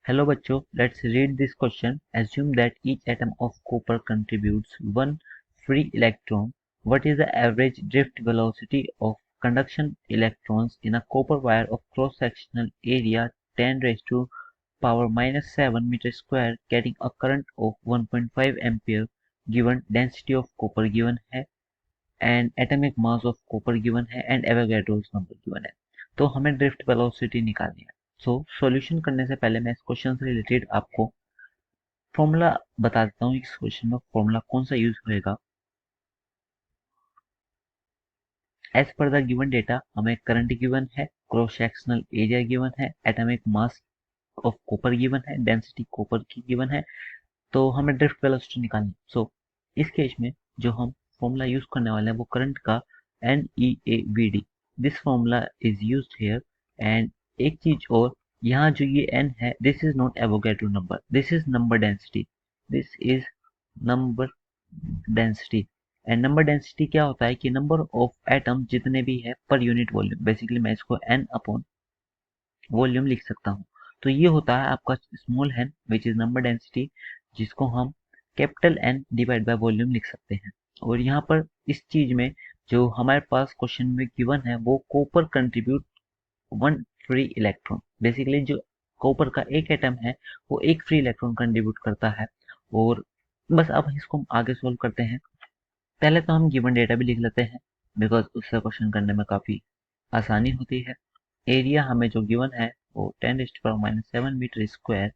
Hello बच्चों, let's read this question. Assume that each atom of copper contributes one free electron. What is the average drift velocity of conduction electrons in a copper wire of cross-sectional area 10 raised to power minus 7 meter square getting a current of 1.5 ampere given density of copper given है and atomic mass of copper given है and Avogadro's number given है. तो हमें drift velocity निकालनी है. Solution करने से पहले मैं इस क्वेश्चन से रिलेटेड आपको फॉर्मूला बता देता हूँ. इस क्वेश्चन में फॉर्मूला कौन सा यूज होएगा. As per the given data हमें करंट गिवन है, क्रॉस सेक्शनल एरिया गिवन है, atomic mass of copper given है, डेंसिटी कॉपर की गिवन है, तो हमें ड्रिफ्ट वेलोसिटी निकालनी. इस केस में जो हम फॉर्मूला यूज करने वाले हैं वो करंट का NEAVD. This formula is used here. And एक चीज और, यहाँ जो ये n है, this is not Avogadro number, this is number density. This is number density. And number density क्या होता है कि नंबर ऑफ एटम जितने भी है पर यूनिट वॉल्यूम. बेसिकली मैं इसको n अपॉन वॉल्यूम लिख सकता हूँ. तो ये होता है आपका small n which is number density, जिसको हम capital N divide by volume लिख सकते हैं. और यहाँ पर इस चीज में जो हमारे पास क्वेश्चन में गिवन है वो copper contribute one free electron. Basically जो कॉपर का एक एटम है वो एक फ्री इलेक्ट्रॉन कंट्रीब्यूट करता है. और बस अब इसको हम आगे सोल्व करते हैं. पहले तो हम गिवन डेटा भी लिख लेते हैं बिकॉज उससे क्वेश्चन करने में काफी आसानी होती है. एरिया हमें जो गिवन है वो 10⁻⁻7 मीटर स्क्वायर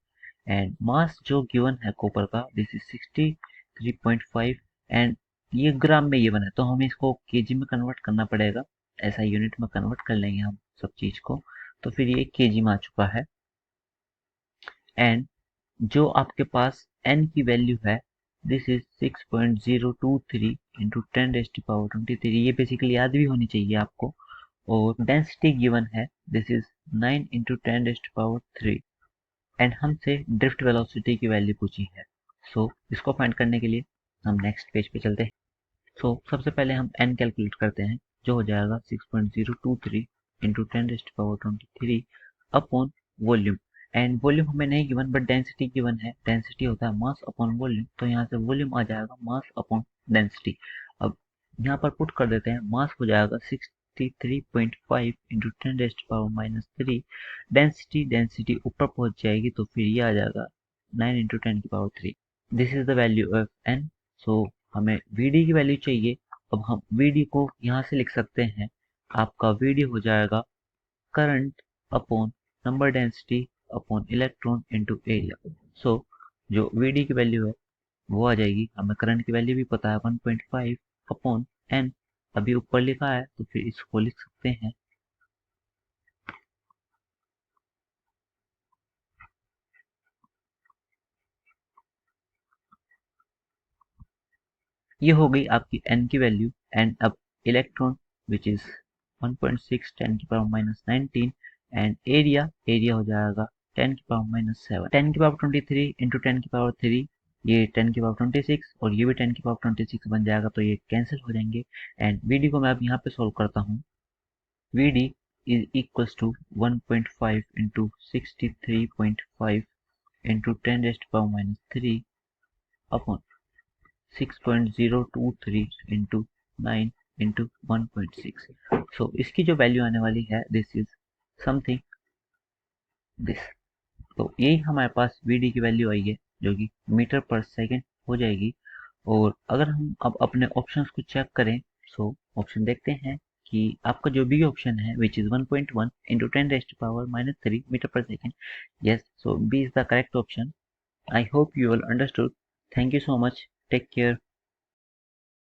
एंड मास जो गिवन है कॉपर का दिस इज 63.5 एंड ये ग्राम में गिवन है तो हमें इसको केजी में कन्वर्ट करना पड़ेगा. ऐसा यूनिट में कन्वर्ट कर लेंगे हम सब चीज को, तो फिर ये केजी में आ चुका है. एंड जो आपके पास n की वैल्यू है दिस इज 6.023 इंटू 10⁻23. ये बेसिकली याद भी होनी चाहिए आपको. और डेंसिटी गिवन है दिस इज 9 इंटू 10⁻3 एंड हमसे ड्रिफ्ट वेलोसिटी की वैल्यू पूछी है. इसको फाइंड करने के लिए हम नेक्स्ट पेज पे चलते हैं. सबसे पहले हम n कैलकुलेट करते हैं जो हो जाएगा 6.023 into 10⁻23 upon volume. And volume हमें नहीं गिवन बट डेंसिटी गिवन है. डेंसिटी होता है मास अपॉन वॉल्यूम, तो यहाँ से वॉल्यूम आ जाएगा मास अपॉन डेंसिटी. अब यहाँ पर पुट कर देते हैं. मास हो जाएगा 63.5 इंटू 10⁻3. डेंसिटी ऊपर पहुंच जाएगी तो फिर ये आ जाएगा 9 into 10⁻3. This is the value of n. हमें Vd की वैल्यू चाहिए. अब हम Vd को यहाँ से लिख सकते हैं. आपका Vd हो जाएगा current upon number density upon electron into area. जो Vd की वैल्यू है वो आ जाएगी. हमें करंट की वैल्यू भी पता है 1.5 अपॉन n. अभी ऊपर लिखा है तो फिर इसको लिख सकते हैं. ये हो गई आपकी n की वैल्यू. एंड अब electron which is 1.6 10⁻⁻19 and area हो जाएगा 10⁻⁻7 10⁻23 इंटू 10⁻3. ये 10⁻26 और ये भी 10⁻26 बन जाएगा तो ये कैंसिल हो जाएंगे. एंड Vd को मैं अब यहाँ पे सोल्व करता हूँ. Vd is equals to 1.5 into 63.5 into 10⁻³ upon 6.023 into 9 into 1.6. इसकी जो वैल्यू आने वाली है दिस इज समथिंग दिस. तो यही हमारे पास Vd की वैल्यू आई है जो कि मीटर पर सेकेंड हो जाएगी. और अगर हम अब अपने ऑप्शंस को चेक करें ऑप्शन देखते हैं कि आपका जो बी ऑप्शन है which is 1.1 into 10⁻³ metre per second. Yes, B is the correct option. I hope you all understood. Thank you so much. Take care.